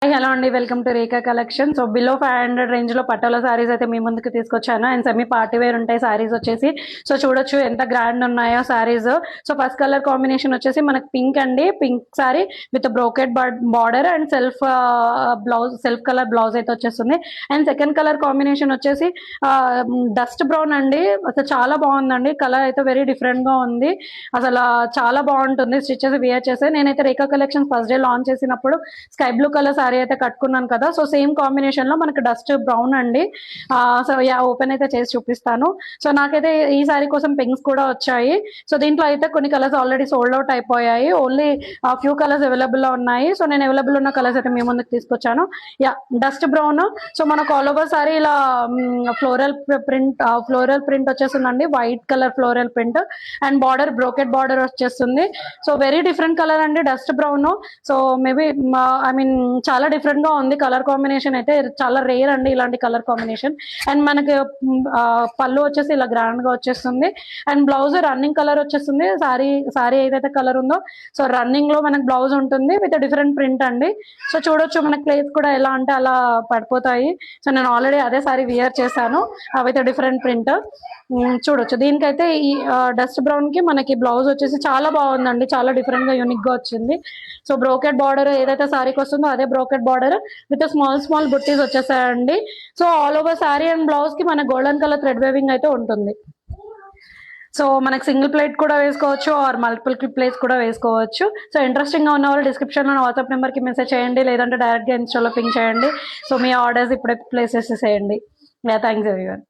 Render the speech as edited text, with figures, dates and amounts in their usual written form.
Hello అండి, welcome to Rekha collection. So below 500 range లో పట్టోలా సారీస్ అయితే మీ ముందుకు తీసుకొచ్చాను. అండ్ సెమీ పార్టీ వేర్ ఉంటాయి సారీస్ వచ్చేసి. సో చూడొచ్చు ఎంత గ్రాండ్ ఉన్నాయో saris. So first colour combination వచ్చేసి మనకి పింక్ అండి, pink sorry with brocade border and self colour blouse అయితే వచ్చేస్తుంది. అండ్ సెకండ్ కలర్ కాంబినేషన్ వచ్చేసి డస్ట్ బ్రౌన్ అండి. అసలు చాలా బాగుందండి, కలర్ అయితే వెరీ డిఫరెంట్ గా ఉంది. అసలు చాలా బాగుంటుంది స్టిచెస్ వియర్ చేస్తే. నేనైతే రేఖా కలెక్షన్ ఫస్ట్ డే లాంచ్ చేసినప్పుడు స్కై బ్లూ కలర్ సారీ అయితే కట్టుకున్నాను కదా. సో సేమ్ కాంబినేషన్ లో మనకి డస్ట్ బ్రౌన్ అండి. సో ఓపెన్ అయితే చేసి చూపిస్తాను. సో నాకైతే ఈ సారీ కోసం పింక్స్ కూడా వచ్చాయి. సో దీంట్లో అయితే కొన్ని కలర్స్ ఆల్రెడీ సోల్డ్ అవుట్ అయిపోయాయి. ఓన్లీ ఫ్యూ కలర్స్ అవైలబుల్ లో ఉన్నాయి. సో నేను అవైలబుల్ ఉన్న కలర్స్ అయితే మీ ముందుకు తీసుకొచ్చాను. Dust brown. సో మనకు ఆల్ ఓవర్ సారీ ఇలా ఫ్లోరల్ ప్రింట్ వచ్చేస్తుందండి. White colour floral print and border brocade border వచ్చేస్తుంది. సో వెరీ డిఫరెంట్ కలర్ అండి డస్ట్ బ్రౌన్. సో మేబీ చాలా డిఫరెంట్ గా ఉంది. కలర్ కాంబినేషన్ అయితే చాలా రేర్ అండి ఇలాంటి కలర్ కాంబినేషన్. అండ్ మనకి పళ్ళు వచ్చేసి ఇలా గ్రాండ్ గా వచ్చేస్తుంది. అండ్ బ్లౌజ్ రన్నింగ్ కలర్ వచ్చేస్తుంది. సారీ ఏదైతే కలర్ ఉందో సో రన్నింగ్ లో మనకి బ్లౌజ్ ఉంటుంది విత్ డిఫరెంట్ ప్రింట్ అండి. సో చూడొచ్చు మనకి ప్లేస్ కూడా ఎలా అంటే అలా పడిపోతాయి. సో నేను ఆల్రెడీ అదే సారీ వియర్ చేశాను విత్ డిఫరెంట్ ప్రింట్. చూడొచ్చు దీనికైతే ఈ డస్ట్ బ్రౌన్ కి మనకి బ్లౌజ్ వచ్చేసి చాలా బాగుందండి, చాలా డిఫరెంట్ గా యూనిక్ గా వచ్చింది. సో బ్రోకెట్ బార్డర్ ఏదైతే సారీకి వస్తుందో అదే బ్రోకెట్ బార్డర్ విత్ స్మాల్ బుట్టీస్ వచ్చేసాయండి. So all over sari and blouse కి మన గోల్డెన్ కలర్ థ్రెడ్ వేవింగ్ అయితే ఉంటుంది. సో మనకి సింగిల్ ప్లేట్ కూడా వేసుకోవచ్చు ఆర్ మల్టిపుల్ ప్లేట్స్ కూడా వేసుకోవచ్చు. సో ఇంట్రెస్టింగ్ గా ఉన్న వాళ్ళు డిస్క్రిప్షన్ లో వాట్సాప్ నెంబర్ కి మెసేజ్ చేయండి, లేదంటే డైరెక్ట్ గా ఇన్స్టాలో పింక్ చేయండి. సో మీ ఆర్డర్స్ ఇప్పుడే ప్లేస్ చేసేసేయండి. Thanks everyone.